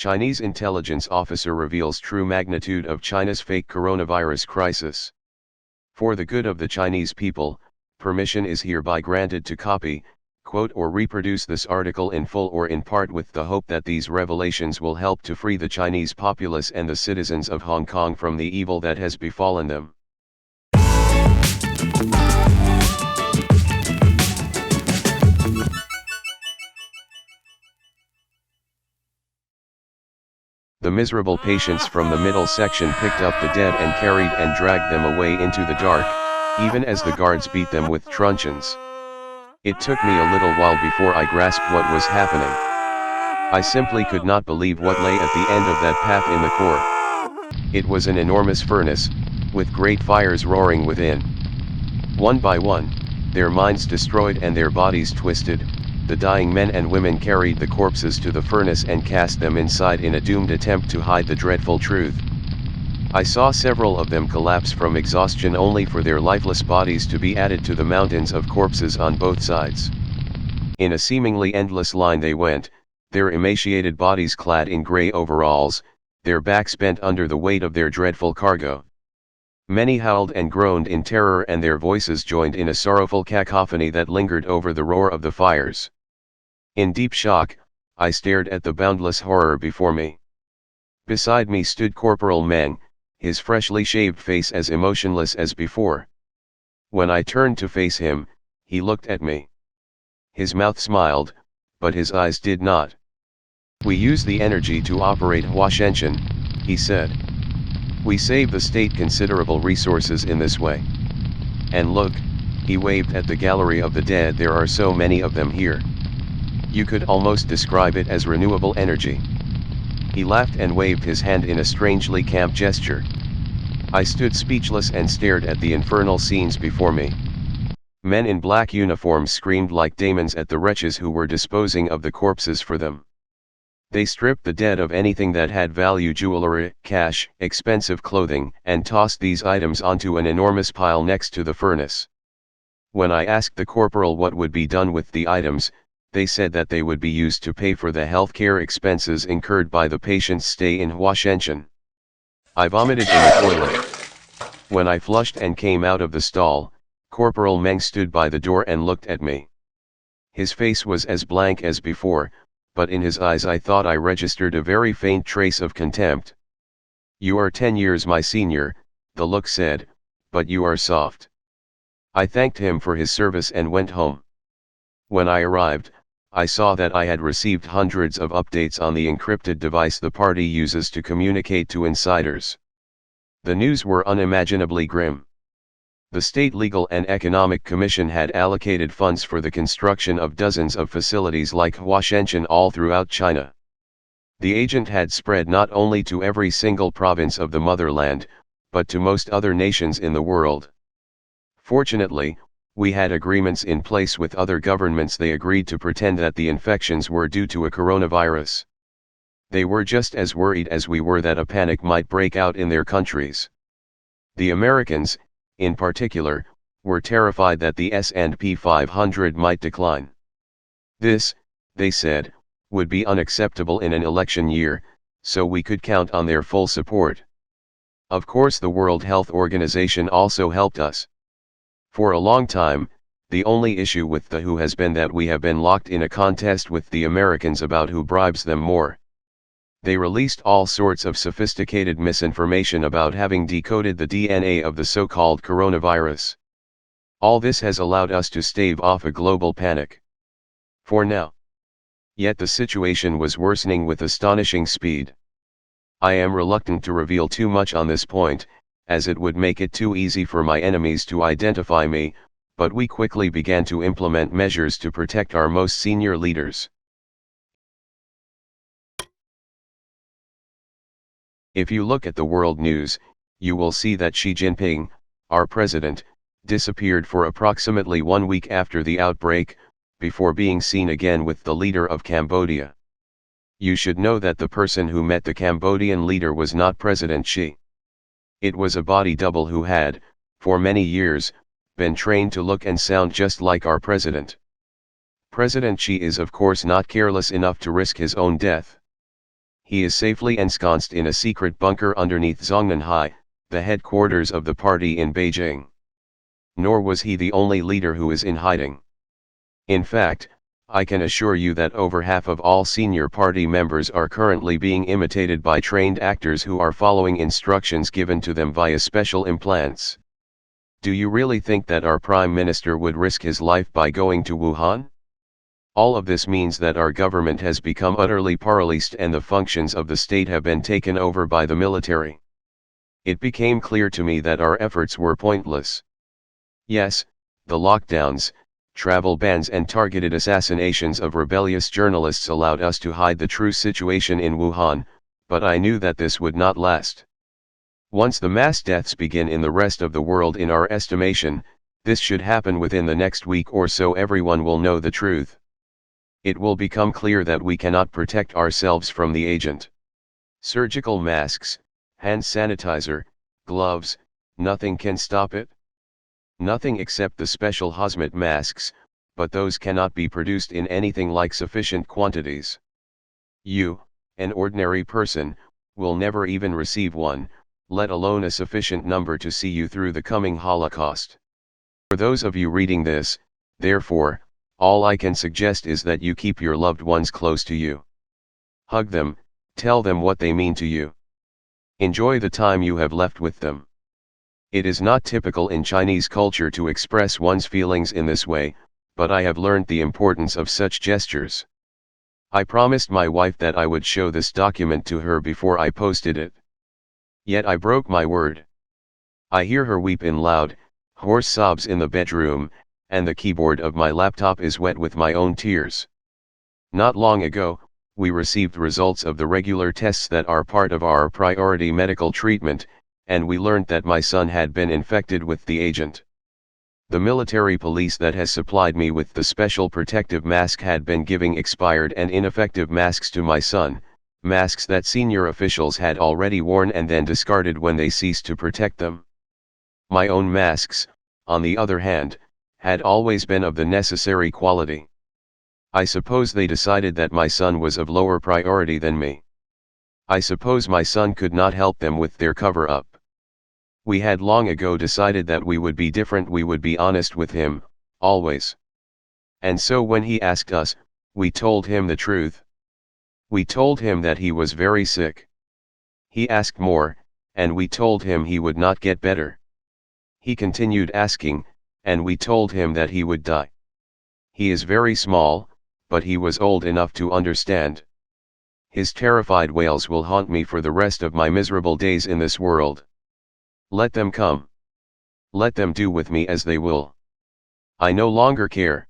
Chinese intelligence officer reveals true magnitude of China's fake coronavirus crisis. For the good of the Chinese people, permission is hereby granted to copy, quote or reproduce this article in full or in part with the hope that these revelations will help to free the Chinese populace and the citizens of Hong Kong from the evil that has befallen them. The miserable patients from the middle section picked up the dead and carried and dragged them away into the dark, even as the guards beat them with truncheons. It took me a little while before I grasped what was happening. I simply could not believe what lay at the end of that path in the core. It was an enormous furnace, with great fires roaring within. One by one, their minds destroyed and their bodies twisted, the dying men and women carried the corpses to the furnace and cast them inside in a doomed attempt to hide the dreadful truth. I saw several of them collapse from exhaustion only for their lifeless bodies to be added to the mountains of corpses on both sides. In a seemingly endless line they went, their emaciated bodies clad in gray overalls, their backs bent under the weight of their dreadful cargo. Many howled and groaned in terror and their voices joined in a sorrowful cacophony that lingered over the roar of the fires. In deep shock, I stared at the boundless horror before me. Beside me stood Corporal Meng, his freshly shaved face as emotionless as before. When I turned to face him, he looked at me. His mouth smiled, but his eyes did not. "We use the energy to operate Houshenshan," he said. "We save the state considerable resources in this way. And look," he waved at the gallery of the dead, "there are so many of them here. You could almost describe it as renewable energy." He laughed and waved his hand in a strangely camp gesture. I stood speechless and stared at the infernal scenes before me. Men in black uniforms screamed like demons at the wretches who were disposing of the corpses for them. They stripped the dead of anything that had value, jewelry, cash, expensive clothing, and tossed these items onto an enormous pile next to the furnace. When I asked the corporal what would be done with the items, they said that they would be used to pay for the health care expenses incurred by the patient's stay in Houshenshan. I vomited in the toilet. When I flushed and came out of the stall, Corporal Meng stood by the door and looked at me. His face was as blank as before, but in his eyes I thought I registered a very faint trace of contempt. "You are 10 years my senior," the look said, "but you are soft." I thanked him for his service and went home. When I arrived, I saw that I had received hundreds of updates on the encrypted device the party uses to communicate to insiders. The news were unimaginably grim. The State Legal and Economic Commission had allocated funds for the construction of dozens of facilities like Houshenshan all throughout China. The agent had spread not only to every single province of the motherland, but to most other nations in the world. Fortunately, we had agreements in place with other governments. They agreed to pretend that the infections were due to a coronavirus. They were just as worried as we were that a panic might break out in their countries. The Americans, in particular, were terrified that the S&P 500 might decline. This, they said, would be unacceptable in an election year, so we could count on their full support. Of course, the World Health Organization also helped us. For a long time, the only issue with the WHO has been that we have been locked in a contest with the Americans about who bribes them more. They released all sorts of sophisticated misinformation about having decoded the DNA of the so-called coronavirus. All this has allowed us to stave off a global panic. For now. Yet the situation was worsening with astonishing speed. I am reluctant to reveal too much on this point, as it would make it too easy for my enemies to identify me, but we quickly began to implement measures to protect our most senior leaders. If you look at the world news, you will see that Xi Jinping, our president, disappeared for approximately 1 week after the outbreak, before being seen again with the leader of Cambodia. You should know that the person who met the Cambodian leader was not President Xi. It was a body double who had, for many years, been trained to look and sound just like our president. President Xi is of course not careless enough to risk his own death. he is safely ensconced in a secret bunker underneath Zhongnanhai, the headquarters of the party in Beijing. Nor was he the only leader who is in hiding. In fact, I can assure you that over half of all senior party members are currently being imitated by trained actors who are following instructions given to them via special implants. Do you really think that our Prime Minister would risk his life by going to Wuhan? All of this means that our government has become utterly paralyzed and the functions of the state have been taken over by the military. It became clear to me that our efforts were pointless. Yes, the lockdowns, travel bans and targeted assassinations of rebellious journalists allowed us to hide the true situation in Wuhan, but I knew that this would not last. Once the mass deaths begin in the rest of the world, in our estimation, this should happen within the next week or so, everyone will know the truth. It will become clear that we cannot protect ourselves from the agent. Surgical masks, hand sanitizer, gloves, nothing can stop it. Nothing except the special hazmat masks, but those cannot be produced in anything like sufficient quantities. You, an ordinary person, will never even receive one, let alone a sufficient number to see you through the coming Holocaust. For those of you reading this, therefore, all I can suggest is that you keep your loved ones close to you. Hug them, tell them what they mean to you. Enjoy the time you have left with them. It is not typical in Chinese culture to express one's feelings in this way, but I have learned the importance of such gestures. I promised my wife that I would show this document to her before I posted it. Yet I broke my word. I hear her weep in loud, hoarse sobs in the bedroom, and the keyboard of my laptop is wet with my own tears. Not long ago, we received results of the regular tests that are part of our priority medical treatment, and we learned that my son had been infected with the agent. The military police that has supplied me with the special protective mask had been giving expired and ineffective masks to my son, masks that senior officials had already worn and then discarded when they ceased to protect them. My own masks, on the other hand, had always been of the necessary quality. I suppose they decided that my son was of lower priority than me. I suppose my son could not help them with their cover-up. We had long ago decided that we would be different, we would be honest with him, always. And so when he asked us, we told him the truth. We told him that he was very sick. He asked more, and we told him he would not get better. He continued asking, and we told him that he would die. He is very small, but he was old enough to understand. His terrified wails will haunt me for the rest of my miserable days in this world. Let them come. Let them do with me as they will. I no longer care.